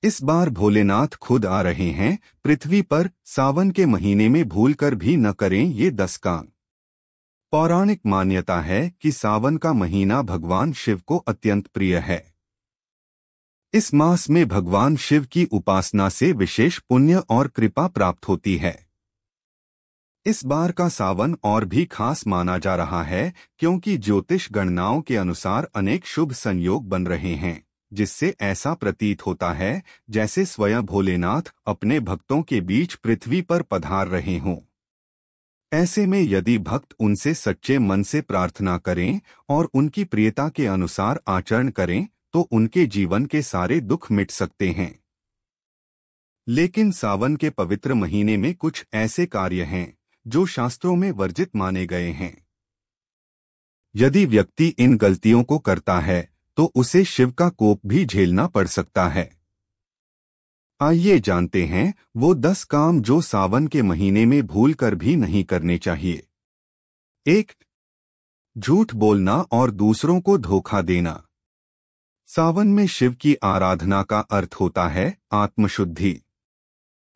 इस बार भोलेनाथ खुद आ रहे हैं पृथ्वी पर। सावन के महीने में भूलकर भी न करें ये 10 काम। पौराणिक मान्यता है कि सावन का महीना भगवान शिव को अत्यंत प्रिय है। इस मास में भगवान शिव की उपासना से विशेष पुण्य और कृपा प्राप्त होती है। इस बार का सावन और भी खास माना जा रहा है क्योंकि ज्योतिष गणनाओं के अनुसार अनेक शुभ संयोग बन रहे हैं, जिससे ऐसा प्रतीत होता है जैसे स्वयं भोलेनाथ अपने भक्तों के बीच पृथ्वी पर पधार रहे हों। ऐसे में यदि भक्त उनसे सच्चे मन से प्रार्थना करें और उनकी प्रियता के अनुसार आचरण करें तो उनके जीवन के सारे दुख मिट सकते हैं। लेकिन सावन के पवित्र महीने में कुछ ऐसे कार्य हैं जो शास्त्रों में वर्जित माने गए हैं। यदि व्यक्ति इन गलतियों को करता है तो उसे शिव का कोप भी झेलना पड़ सकता है। आइए जानते हैं वो 10 काम जो सावन के महीने में भूलकर भी नहीं करने चाहिए। 1. झूठ बोलना और दूसरों को धोखा देना। सावन में शिव की आराधना का अर्थ होता है आत्मशुद्धि।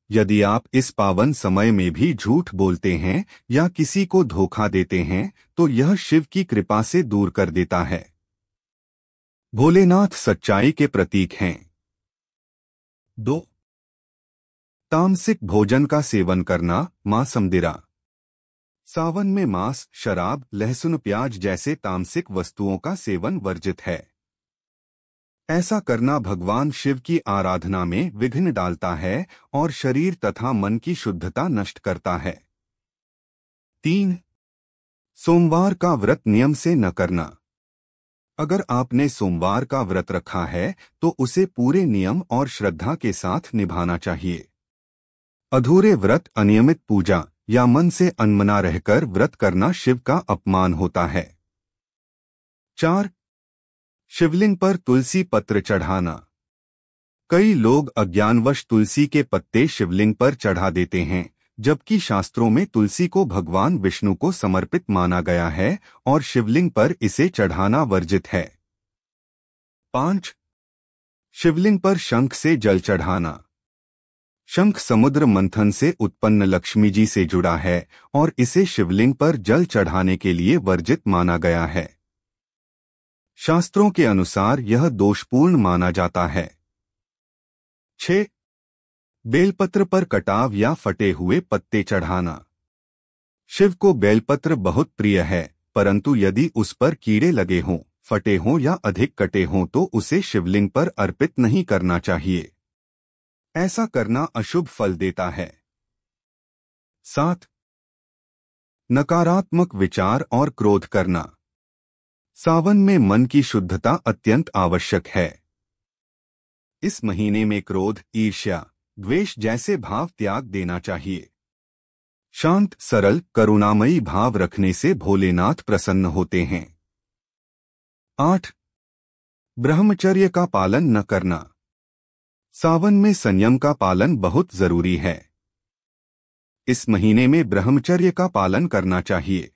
यदि आप इस पावन समय में भी झूठ बोलते हैं या किसी को धोखा देते हैं तो यह शिव की कृपा से दूर कर देता है। भोलेनाथ सच्चाई के प्रतीक हैं। 2. तामसिक भोजन का सेवन करना, मांसमदिरा। सावन में मांस, शराब, लहसुन, प्याज जैसे तामसिक वस्तुओं का सेवन वर्जित है। ऐसा करना भगवान शिव की आराधना में विघ्न डालता है और शरीर तथा मन की शुद्धता नष्ट करता है। 3. सोमवार का व्रत नियम से न करना। अगर आपने सोमवार का व्रत रखा है तो उसे पूरे नियम और श्रद्धा के साथ निभाना चाहिए। अधूरे व्रत, अनियमित पूजा या मन से अनमना रहकर व्रत करना शिव का अपमान होता है। 4. शिवलिंग पर तुलसी पत्र चढ़ाना। कई लोग अज्ञानवश तुलसी के पत्ते शिवलिंग पर चढ़ा देते हैं, जबकि शास्त्रों में तुलसी को भगवान विष्णु को समर्पित माना गया है और शिवलिंग पर इसे चढ़ाना वर्जित है। 5. शिवलिंग पर शंख से जल चढ़ाना। शंख समुद्र मंथन से उत्पन्न लक्ष्मी जी से जुड़ा है और इसे शिवलिंग पर जल चढ़ाने के लिए वर्जित माना गया है। शास्त्रों के अनुसार यह दोषपूर्ण माना जाता है। 6. बेलपत्र पर कटाव या फटे हुए पत्ते चढ़ाना। शिव को बेलपत्र बहुत प्रिय है, परंतु यदि उस पर कीड़े लगे हों, फटे हों या अधिक कटे हों तो उसे शिवलिंग पर अर्पित नहीं करना चाहिए। ऐसा करना अशुभ फल देता है। 7. नकारात्मक विचार और क्रोध करना। सावन में मन की शुद्धता अत्यंत आवश्यक है। इस महीने में क्रोध, ईर्ष्या, द्वेष जैसे भाव त्याग देना चाहिए। शांत, सरल, करुणामयी भाव रखने से भोलेनाथ प्रसन्न होते हैं। 8. ब्रह्मचर्य का पालन न करना। सावन में संयम का पालन बहुत जरूरी है। इस महीने में ब्रह्मचर्य का पालन करना चाहिए।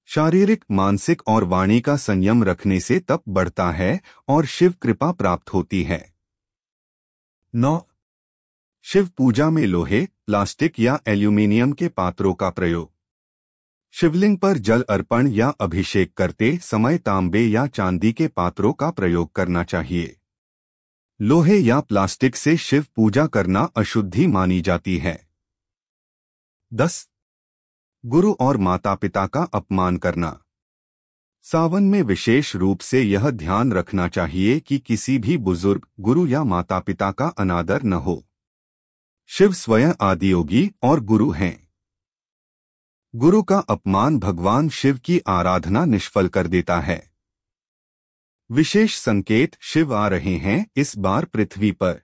शारीरिक, मानसिक और वाणी का संयम रखने से तप बढ़ता है और शिव कृपा प्राप्त होती है। 9. शिव पूजा में लोहे, प्लास्टिक या एल्यूमीनियम के पात्रों का प्रयोग। शिवलिंग पर जल अर्पण या अभिषेक करते समय तांबे या चांदी के पात्रों का प्रयोग करना चाहिए। लोहे या प्लास्टिक से शिव पूजा करना अशुद्धि मानी जाती है। 10. गुरु और माता पिता का अपमान करना। सावन में विशेष रूप से यह ध्यान रखना चाहिए कि किसी भी बुजुर्ग, गुरु या माता पिता का अनादर न हो। शिव स्वयं आदियोगी और गुरु हैं। गुरु का अपमान भगवान शिव की आराधना निष्फल कर देता है। विशेष संकेत, शिव आ रहे हैं इस बार पृथ्वी पर।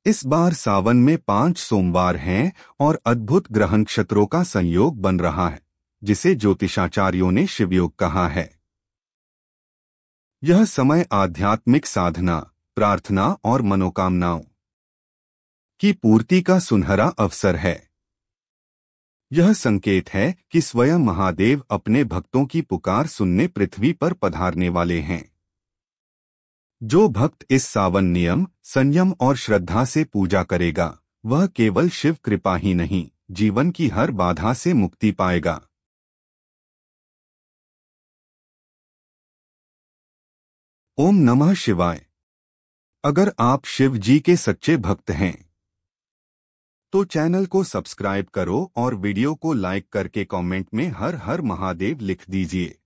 इस बार सावन में 5 सोमवार हैं और अद्भुत ग्रह नक्षत्रों का संयोग बन रहा है, जिसे ज्योतिषाचार्यों ने शिवयोग कहा है। यह समय आध्यात्मिक साधना, प्रार्थना और मनोकामनाओं की पूर्ति का सुनहरा अवसर है। यह संकेत है कि स्वयं महादेव अपने भक्तों की पुकार सुनने पृथ्वी पर पधारने वाले हैं। जो भक्त इस सावन नियम, संयम और श्रद्धा से पूजा करेगा, वह केवल शिव कृपा ही नहीं, जीवन की हर बाधा से मुक्ति पाएगा। ओम नमः शिवाय। अगर आप शिव जी के सच्चे भक्त हैं तो चैनल को सब्सक्राइब करो और वीडियो को लाइक करके कमेंट में हर हर महादेव लिख दीजिए।